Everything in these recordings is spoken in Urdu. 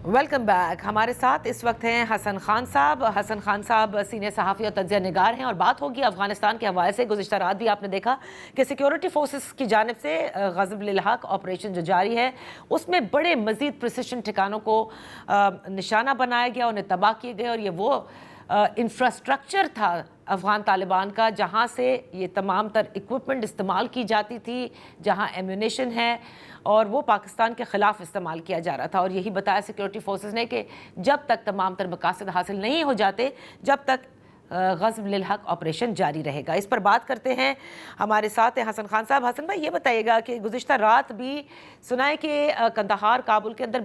Welcome back. ہمارے ساتھ اس وقت ہیں حسن خان صاحب. حسن خان صاحب سینئر صحافی اور تجزیہ نگار ہیں اور بات ہوگی افغانستان کے حوالے سے. گزشتہ رات بھی آپ نے دیکھا کہ سیکیورٹی فورسز کی جانب سے غزب للحق آپریشن جو جاری ہے اس میں بڑے مزید پریسیشن ٹھکانوں کو نشانہ بنایا گیا, انہیں تباہ کیے گئے, اور یہ وہ انفراسٹرکچر تھا افغان طالبان کا جہاں سے یہ تمام تر اکوپمنٹ استعمال کی جاتی تھی, جہاں ایمیونیشن ہے, اور وہ پاکستان کے خلاف استعمال کیا جا رہا تھا. اور یہی بتایا سیکیورٹی فورسز نے کہ جب تک تمام تر مقاصد حاصل نہیں ہو جاتے جب تک غزب للحق آپریشن جاری رہے گا. اس پر بات کرتے ہیں, ہمارے ساتھ ہیں حسن خان صاحب. حسن بھائی, یہ بتائیے گا کہ گزشتہ رات بھی سنا ہے کہ قندھار کابل کے اندر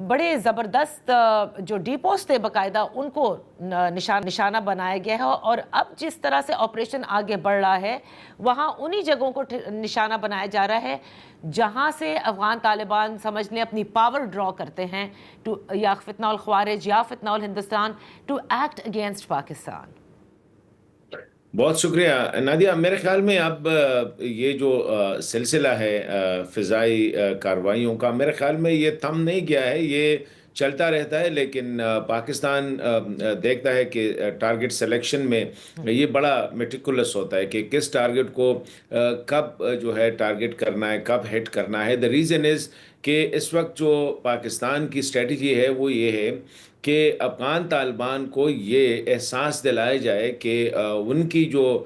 بڑے زبردست جو ڈیپوز تھے باقاعدہ ان کو نشانہ بنایا گیا ہے, اور اب جس طرح سے آپریشن آگے بڑھ رہا ہے وہاں انہی جگہوں کو نشانہ بنایا جا رہا ہے جہاں سے افغان طالبان سمجھ لیں اپنی پاور ڈرا کرتے ہیں یا فتنہ الخوارج یا فتنہ الہندوستان ٹو ایکٹ اگینسٹ پاکستان. بہت شکریہ نادیہ. میرے خیال میں اب یہ جو سلسلہ ہے فضائی کارروائیوں کا, میرے خیال میں یہ تھم نہیں گیا ہے, یہ چلتا رہتا ہے. لیکن پاکستان دیکھتا ہے کہ ٹارگٹ سلیکشن میں یہ بڑا میٹیکولس ہوتا ہے کہ کس ٹارگٹ کو کب جو ہے ٹارگٹ کرنا ہے, کب ہٹ کرنا ہے. دا ریزن از کہ اس وقت جو پاکستان کی اسٹریٹجی ہے وہ یہ ہے کہ افغان طالبان کو یہ احساس دلایا جائے کہ ان کی جو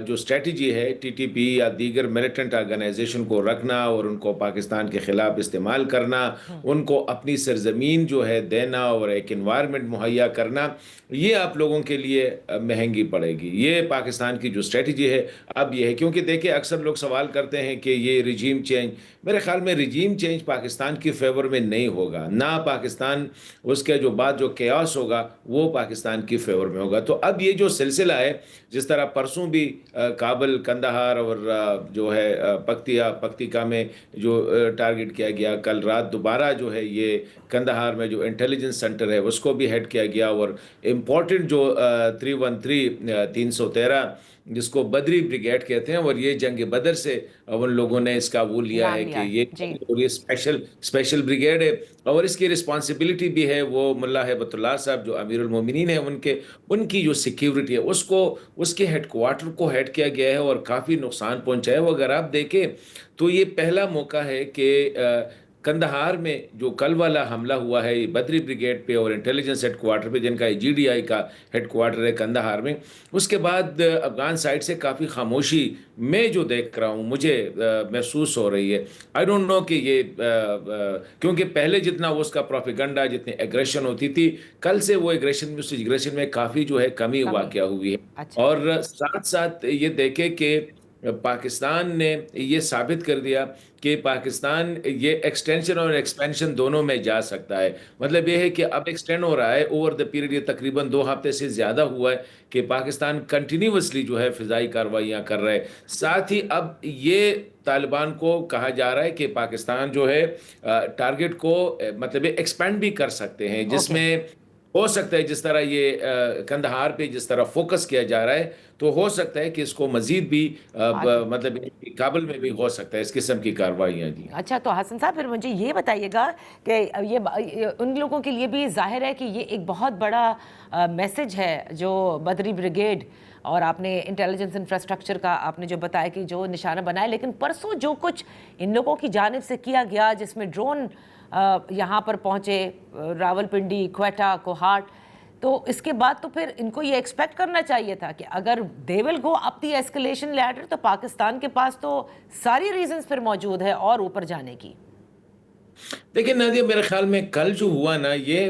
اسٹریٹجی ہے ٹی ٹی پی یا دیگر ملیٹنٹ آرگنائزیشن کو رکھنا اور ان کو پاکستان کے خلاف استعمال کرنا, ان کو اپنی سرزمین جو ہے دینا اور ایک انوائرمنٹ مہیا کرنا, یہ آپ لوگوں کے لیے مہنگی پڑے گی. یہ پاکستان کی جو اسٹریٹجی ہے اب یہ ہے. کیونکہ دیکھیں اکثر لوگ سوال کرتے ہیں کہ یہ رجیم چینج, میرے خیال میں رجیم چینج پاکستان کی فیور میں نہیں ہوگا, نہ پاکستان اس کے جو بعد جو کیاس ہوگا وہ پاکستان کی فیور میں ہوگا. تو اب یہ جو سلسلہ ہے, جس طرح پرسوں بھی کابل, کندہار اور جو ہے پکتیکا میں جو ٹارگٹ کیا گیا, کل رات دوبارہ جو ہے یہ کندہار میں جو انٹیلیجنس سینٹر ہے اس کو بھی ہیڈ کیا گیا, اور امپورٹنٹ جو 313 جس کو بدری بریگیڈ کہتے ہیں, اور یہ جنگ بدر سے ان لوگوں نے اس کا وہ لیا ہے کہ یہ اسپیشل بریگیڈ ہے, اور اس کی رسپانسبلٹی بھی ہے وہ ملا ہیبت اللہ صاحب جو امیر المومنین ہیں ان کی جو سیکیورٹی ہے اس کے ہیڈ کوارٹر کو ہیڈ کیا گیا ہے, اور کافی نقصان پہنچا ہے. وہ اگر آپ دیکھیں تو یہ پہلا موقع ہے کہ کندہار میں جو کل والا حملہ ہوا ہے بدری بریگیڈ پہ اور انٹیلیجنس ہیڈ کوارٹر پہ, جن کا جی ڈی آئی کا ہیڈ کوارٹر ہے کندہار میں, اس کے بعد افغان سائڈ سے کافی خاموشی میں جو دیکھ رہا ہوں مجھے محسوس ہو رہی ہے. آئی ڈونٹ نو کہ یہ کیونکہ پہلے جتنا وہ اس کا پروپیگنڈا جتنی ایگریشن ہوتی تھی, کل سے وہ ایگریشن میں کافی جو ہے کمی واقع ہوئی ہے. اور ساتھ ساتھ یہ دیکھے کہ پاکستان نے یہ ثابت کر دیا کہ پاکستان یہ ایکسٹینشن اور ایکسپینشن دونوں میں جا سکتا ہے. مطلب یہ ہے کہ اب ایکسٹینڈ ہو رہا ہے اوور دا پیریڈ, یہ تقریباً 2 ہفتے سے زیادہ ہوا ہے کہ پاکستان کنٹینیوسلی جو ہے فضائی کارروائیاں کر رہے. ساتھ ہی اب یہ طالبان کو کہا جا رہا ہے کہ پاکستان جو ہے ٹارگٹ کو مطلب ایکسپینڈ بھی کر سکتے ہیں, جس میں ہو سکتا ہے جس طرح یہ کندہار پہ جس طرح فوکس کیا جا رہا ہے تو ہو سکتا ہے کہ اس کو مزید بھی مطلب کابل میں بھی ہو سکتا ہے اس قسم کی کارروائیاں. جی اچھا, تو حسن صاحب پھر مجھے یہ بتائیے گا کہ یہ ان لوگوں کے لیے بھی ظاہر ہے کہ یہ ایک بہت بڑا میسج ہے جو بدری بریگیڈ اور آپ نے انٹیلیجنس انفراسٹرکچر کا آپ نے جو بتایا کہ جو نشانہ بنایا, لیکن پرسوں جو کچھ ان لوگوں کی جانب سے کیا گیا جس میں ڈرون یہاں پر پہنچے راول پنڈی, کوئٹہ, کوہاٹ, تو اس کے بعد تو پھر ان کو یہ ایکسپیکٹ کرنا چاہیے تھا کہ اگر دے ول گو اپ دی ایسکلیشن لیڈر تو پاکستان کے پاس تو ساری ریزنز پھر موجود ہے اور اوپر جانے کی. دیکھیں نادیہ, میرے خیال میں کل جو ہوا نا یہ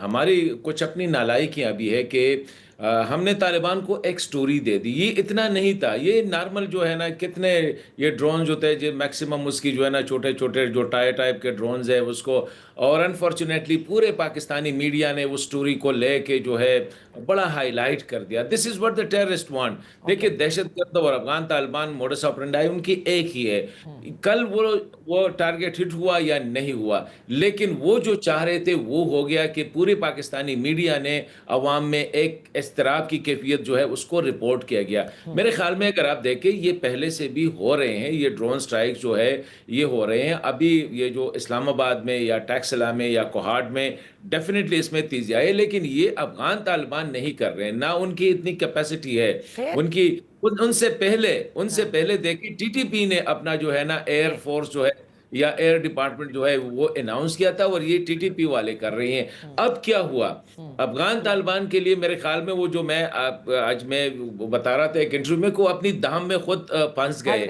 ہماری کچھ اپنی نالائکیاں بھی ہے کہ ہم نے طالبان کو ایک سٹوری دے دی. یہ اتنا نہیں تھا, یہ نارمل جو ہے نا کتنے یہ ڈرونز ہوتے ہیں جو میکسیمم اس کی جو ہے نا چھوٹے چھوٹے جو ٹائپ کے ڈرونز ہیں اس کو, اور انفارچونیٹلی پورے پاکستانی میڈیا نے اس سٹوری کو لے کے جو ہے بڑا ہائی لائٹ کر دیا. This is what the terrorist want. دیکھیے دہشت گرد اور افغان طالبان موڈس آپرینڈائی ان کی ایک ہی ہے. کل وہ ٹارگٹ ہٹ ہوا یا نہیں ہوا, لیکن وہ جو چاہ رہے تھے وہ ہو گیا کہ پوری پاکستانی میڈیا نے عوام میں ایک اضطراب کی کیفیت جو ہے اس کو رپورٹ کیا گیا. میرے خیال میں اگر آپ دیکھیں یہ پہلے سے بھی ہو رہے ہیں, یہ ڈرون سٹرائک جو ہے یہ ہو رہے ہیں. ابھی یہ جو اسلام آباد میں یا ٹیکسلا میں یا کوہاٹ میں ڈیفینیٹلی اس میں تیزی آئی, لیکن یہ افغان طالبان نہیں کر رہے ہیں, نہ ان کی اتنی کیپیسٹی ہے. ان کی ان سے پہلے دیکھیں ٹی ٹی پی نے اپنا جو ہے نا ایئر فورس جو ہے یا ایئر ڈپارٹمنٹ جو ہے وہ اناؤنس کیا تھا, اور یہ ٹی ٹی پی والے کر رہی ہیں. اب کیا ہوا افغان طالبان کے لیے؟ میرے خیال میں وہ جو میں آج میں بتا رہا تھا ایک انٹرویو میں کو اپنی دام میں خود پھنس گئے.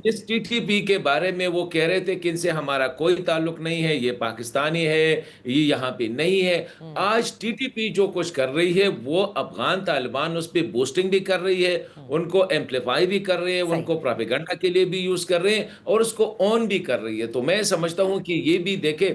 اس ٹی ٹی پی کے بارے میں وہ کہہ رہے تھے کہ ان سے ہمارا کوئی تعلق نہیں ہے, یہ پاکستانی ہے, یہ یہاں پہ نہیں ہے. آج ٹی ٹی پی جو کچھ کر رہی ہے وہ افغان طالبان اس پہ بوسٹنگ بھی کر رہی ہے, ان کو ایمپلیفائی بھی کر رہے ہیں, ان کو پروپیگنڈا کے لیے بھی یوز کر رہے ہیں, اور اس کو آن بھی کر رہی ہے. تو میں سمجھتا ہوں کہ یہ بھی دیکھیں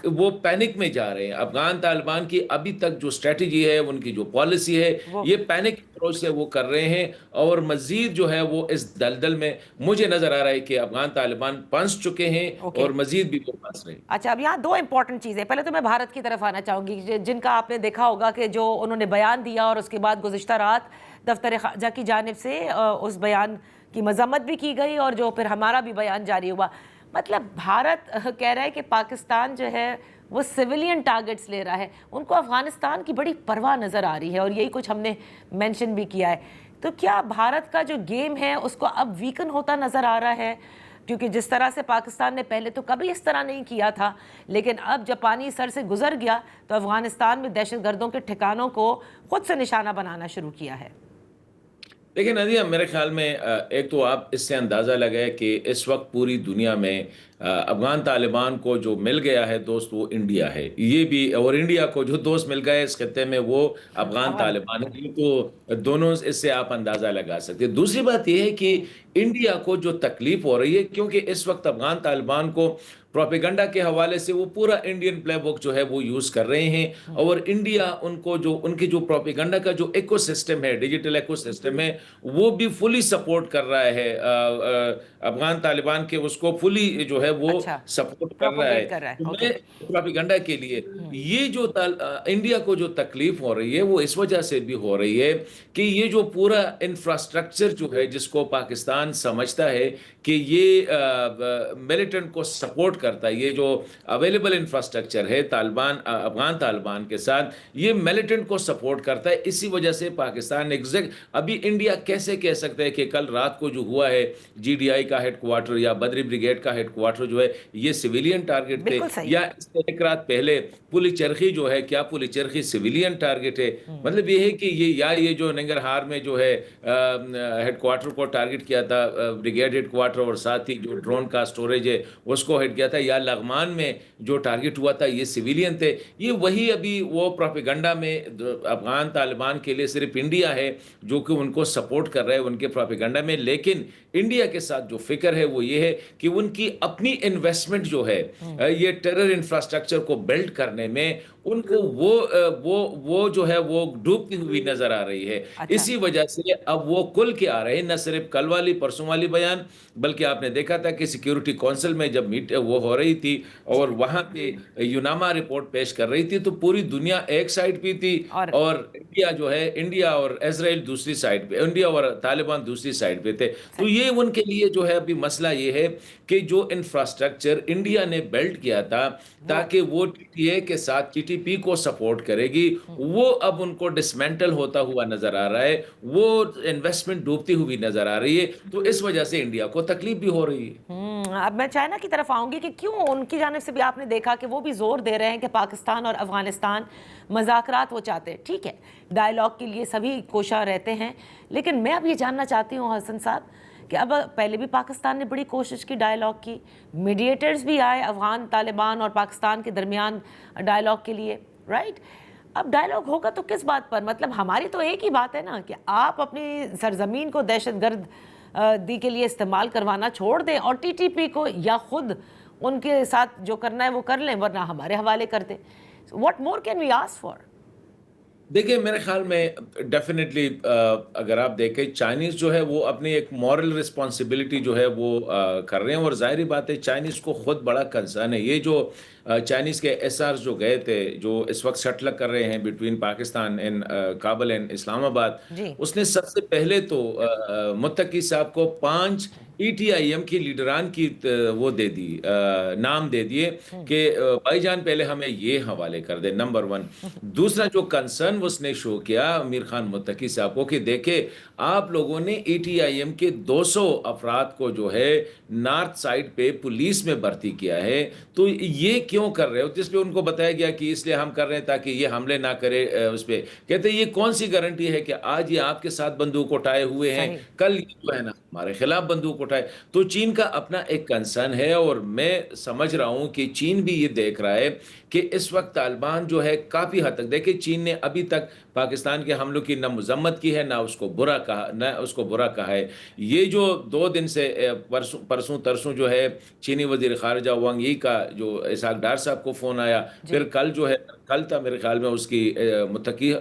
وہ پینک میں جا رہے ہیں. افغان طالبان کی ابھی تک جو اسٹریٹجی ہے, ان کی جو پالیسی ہے, یہ پینک اپروچ سے وہ کر رہے ہیں, اور مزید جو ہے وہ اس دلدل میں مجھے نظر آ رہا ہے کہ افغان طالبان پھنس چکے ہیں اور مزید بھی وہ پھنس رہے ہیں. اچھا, اب یہاں دو امپورٹنٹ چیزیں. پہلے تو میں بھارت کی طرف آنا چاہوں گی, جن کا آپ نے دیکھا ہوگا کہ جو انہوں نے بیان دیا اور اس کے بعد گزشتہ رات دفتر خارجہ کی جانب سے اس بیان کی مذمت بھی کی گئی, اور جو پھر ہمارا بھی بیان جاری ہوا. مطلب بھارت کہہ رہا ہے کہ پاکستان جو ہے وہ سویلین ٹارگٹس لے رہا ہے, ان کو افغانستان کی بڑی پرواہ نظر آ رہی ہے, اور یہی کچھ ہم نے مینشن بھی کیا ہے. تو کیا بھارت کا جو گیم ہے اس کو اب ویکن ہوتا نظر آ رہا ہے؟ کیونکہ جس طرح سے پاکستان نے پہلے تو کبھی اس طرح نہیں کیا تھا, لیکن اب جب پانی سر سے گزر گیا تو افغانستان میں دہشت گردوں کے ٹھکانوں کو خود سے نشانہ بنانا شروع کیا ہے. دیکھیں نادیہ, میرے خیال میں ایک تو آپ اس سے اندازہ لگائے کہ اس وقت پوری دنیا میں افغان طالبان کو جو مل گیا ہے دوست وہ انڈیا ہے, یہ بھی, اور انڈیا کو جو دوست مل گئے اس خطے میں وہ افغان طالبان ہے. تو دونوں اس سے آپ اندازہ لگا سکتے. دوسری بات یہ ہے کہ انڈیا کو جو تکلیف ہو رہی ہے, کیونکہ اس وقت افغان طالبان کو پروپیگنڈا کے حوالے سے وہ پورا انڈین پلے بک جو ہے وہ یوز کر رہے ہیں, اور انڈیا ان کو جو ان کی جو پروپیگنڈا کا جو ایکو سسٹم ہے, ڈیجیٹل ایکو سسٹم ہے, وہ بھی فلی سپورٹ کر رہا ہے افغان طالبان کے, اس کو فلی جو ہے وہ سپورٹ کر رہا ہے پروپیگنڈا کے لیے. یہ جو انڈیا کو جو تکلیف ہو رہی ہے وہ اس وجہ سے بھی ہو رہی ہے کہ یہ جو پورا انفراسٹرکچر جو ہے جس کو پاکستان سمجھتا ہے کہ یہ ملیٹنٹ کو سپورٹ کرتا ہے, یہ جو اویلیبل انفراسٹرکچر ہے افغان طالبان کے ساتھ, یہ ملیٹنٹ کو سپورٹ کرتا ہے. اسی وجہ سے پاکستان ابھی انڈیا کیسے کہہ سکتا ہے کہ کل رات کو جو ہوا ہے جی ڈی آئی کا ہیڈ کوارٹر یا بدری بریگیڈ کا ہیڈ کوارٹر جو ہے یہ سویلین ٹارگٹ تھے, یا اس سے ایک رات پہلے پولی چرخی جو ہے, کیا پولی چرخی سویلین ٹارگٹ ہے؟ مطلب یہ ہے کہ یہ جو ننگرہار میں جو ہے ہیڈ کوارٹر کو ٹارگٹ کیا تھا, بریگیڈ ہیڈ کوارٹر, اور ساتھ ہی جو ڈرون کا سٹوریج ہے اس کو ہٹ کیا تھا, یا لغمان میں جو ٹارگٹ ہوا تھا یہ سویلین تھے. یہ وہی ابھی وہ پروپیگنڈا میں افغان طالبان کے لیے صرف انڈیا ہے جو کہ ان کو سپورٹ کر رہا ہے ان کے پروپیگنڈا میں, لیکن انڈیا کے ساتھ جو فکر ہے وہ یہ ہے کہ ان کی اپنی انویسٹمنٹ جو ہے یہ ٹیرر انفراسٹرکچر کو بلڈ کرنے میں ان کو وہ جو ہے وہ ڈوبتی ہوئی نظر آ رہی ہے. اسی وجہ سے اب وہ کل کے آ رہے ہیں, نہ صرف کل والی پرسوں والی بیان, بلکہ آپ نے دیکھا تھا کہ سیکیورٹی کونسل میں جب وہ ہو رہی تھی اور وہاں پہ یوناما رپورٹ پیش کر رہی تھی, تو پوری دنیا ایک سائڈ پہ تھی اور انڈیا جو ہے, انڈیا اور اسرائیل دوسری سائڈ پہ, انڈیا اور طالبان دوسری سائڈ پہ تھے. تو یہ ان کے لیے جو ہے ابھی مسئلہ یہ ہے کہ جو انفراسٹرکچر انڈیا نے بلڈ کیا تھا تاکہ وہ ٹی ٹی اے کے ساتھ ٹی ٹی پی کو سپورٹ کرے گی, وہ اب ان کو ڈسمینٹل ہوتا ہوا نظر آ رہا ہے, وہ انویسٹمنٹ ڈوبتی ہوئی نظر آ رہی ہے. تو اس وجہ سے انڈیا کو تکلیف بھی ہو رہی ہے. اب میں چائنا کی طرف آؤں گی کہ کیوں ان کی جانب سے بھی آپ نے دیکھا کہ وہ بھی زور دے رہے ہیں کہ پاکستان اور افغانستان مذاکرات وہ چاہتے ہیں, ٹھیک ہے, ڈائیلاگ کے لیے سبھی کوشاں رہتے ہیں, لیکن میں اب یہ جاننا چاہتی ہوں حسن صاحب کہ اب پہلے بھی پاکستان نے بڑی کوشش کی ڈائیلاگ کی, میڈیٹرز بھی آئے افغان طالبان اور پاکستان کے درمیان ڈائیلاگ کے لیے, رائٹ. اب ڈائیلاگ ہوگا تو کس بات پر؟ مطلب ہماری تو ایک ہی بات ہے نا کہ آپ اپنی سرزمین کو دہشت گرد دی کے لیے استعمال کروانا چھوڑ دیں, اور ٹی ٹی پی کو یا خود ان کے ساتھ جو کرنا ہے وہ کر لیں, ورنہ ہمارے حوالے کر دیں. What more can we ask for? دیکھیے میرے خیال میں ڈیفینیٹلی اگر آپ دیکھیں چائنیز جو ہے وہ اپنی ایک مورل رسپانسبلٹی جو ہے وہ کر رہے ہیں، اور ظاہری بات ہے چائنیز کو خود بڑا کنسرن ہے یہ جو چائنیز کے ایس آر جو گئے تھے جو اس وقت سیٹل کر رہے ہیں between Pakistan and Kabul and Islamabad. جی اس نے سب سے پہلے تو متقی صاحب کو 5 ای ٹی آئی ایم کی لیڈران کی وہ دے دی، نام دے دیے کہ بھائی جان پہلے ہمیں یہ حوالے کر دے، نمبر 1. دوسرا جو کنسرن اس نے شو کیا امیر خان متقی صاحب کو کہ دیکھیں آپ لوگوں نے ای ٹی آئی ایم کے 200 افراد کو جو ہے نارتھ سائڈ پہ پولیس میں بھرتی کیا ہے، تو یہ کیوں کر رہے ہو؟ جس پہ ان کو بتایا گیا کہ اس لیے ہم کر رہے ہیں تاکہ یہ حملے نہ کرے اس پہ. کہتے ہیں یہ کون سی گارنٹی ہے کہ آج یہ آپ کے ساتھ بندوق اٹھائے ہوئے ہیں، صحیح کل یہ جو ہے نا ہمارے خلاف بندوق اٹھائے. تو چین کا اپنا ایک کنسرن ہے، اور میں سمجھ رہا ہوں کہ چین بھی یہ دیکھ رہا ہے کہ اس وقت طالبان جو ہے کافی حد تک، دیکھیں چین نے ابھی تک پاکستان کے حملوں کی نہ مذمت کی ہے نہ اس کو برا کہا ہے. یہ جو 2 دن سے پرسوں ترسوں جو ہے چینی وزیر خارجہ وانگ ای کا جو اسحاق ڈار صاحب کو فون آیا، پھر کل جو ہے کل تھا میرے خیال میں اس کی متقی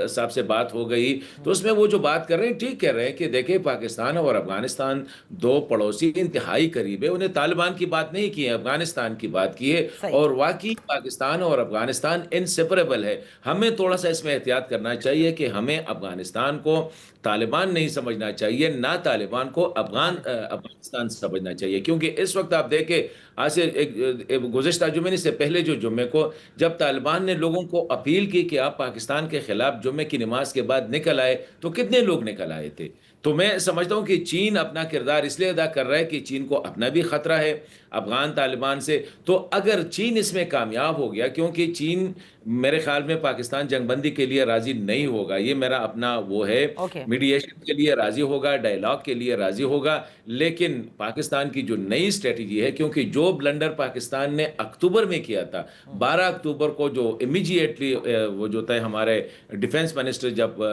صاحب سے بات ہو گئی، تو اس میں وہ جو بات کر رہے ہیں ٹھیک کہہ رہے ہیں کہ دیکھیں پاکستان اور افغانستان 2 پڑوسی انتہائی قریب ہے. انہیں طالبان کی بات نہیں کی ہے، افغانستان کی بات کی ہے، صحیح اور واقعی پاکستان اور افغانستان انسیپریبل ہے. ہمیں تھوڑا سا اس میں احتیاط کرنا چاہیے کہ ہمیں افغانستان کو طالبان نہیں سمجھنا چاہیے، نہ طالبان کو افغانستان سمجھنا چاہیے. کیونکہ اس وقت آپ دیکھیں آج سے ایک گزشتہ جمعے سے پہلے جو جمعے کو جب طالبان نے لوگوں کو اپیل کی کہ آپ پاکستان کے خلاف جمعے کی نماز کے بعد نکل آئے، تو کتنے لوگ نکل آئے تھے. تو میں سمجھتا ہوں کہ چین اپنا کردار اس لیے ادا کر رہا ہے کہ چین کو اپنا بھی خطرہ ہے افغان طالبان سے. تو اگر چین اس میں کامیاب ہو گیا، کیونکہ چین میرے خیال میں پاکستان جنگ بندی کے لیے راضی نہیں ہوگا، یہ میرا اپنا وہ ہے، اوکے میڈیشن کے لیے راضی ہوگا، ڈائیلاگ کے لیے راضی ہوگا، لیکن پاکستان کی جو نئی اسٹریٹجی ہے، کیونکہ جو بلنڈر پاکستان نے اکتوبر میں کیا تھا، 12 اکتوبر کو جو امیجیٹلی وہ جو تھے ہمارے ڈیفنس منسٹر جب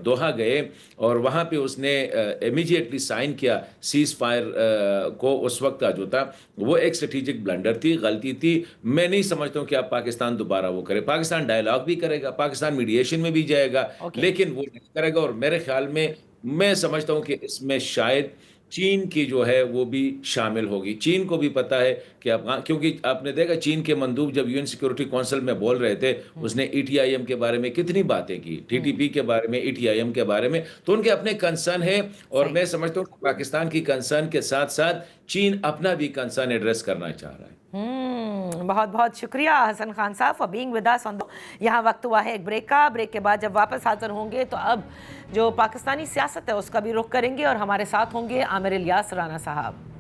دوحہ گئے اور وہاں پہ اس نے امیجیٹلی سائن کیا سیز فائر کو، اس وقت کا جو تھا وہ ایک اسٹریٹجک بلنڈر تھی، غلطی تھی. میں نہیں سمجھتا ہوں کہ اب پاکستان دوبارہ وہ کرے. پاکستان ڈائیلاگ بھی کرے گا، پاکستان میڈیشن میں بھی جائے گا، اوکے لیکن وہ نہیں کرے گا. اور میرے خیال میں میں سمجھتا ہوں کہ اس میں شاید چین کی جو ہے وہ بھی شامل ہوگی. چین کو بھی پتا ہے کہ افغان، کیونکہ آپ نے دیکھا چین کے مندوب جب یو این سیکورٹی کونسل میں بول رہے تھے، اس نے ای ٹی آئی ایم کے بارے میں کتنی باتیں کی، ٹی ٹی پی کے بارے میں، ای ٹی آئی ایم کے بارے میں. تو ان کے اپنے کنسرن ہے، اور صحیح میں سمجھتا ہوں کہ پاکستان کی کنسرن کے ساتھ ساتھ چین اپنا بھی کنسرن ایڈریس کرنا چاہ رہا ہے. بہت بہت شکریہ حسن خان صاحب فار بینگ ود اس. یہاں وقت ہوا ہے ایک بریک کا. بریک کے بعد جب واپس حاضر ہوں گے تو اب جو پاکستانی سیاست ہے اس کا بھی رخ کریں گے، اور ہمارے ساتھ ہوں گے عامر الیاس رانا صاحب.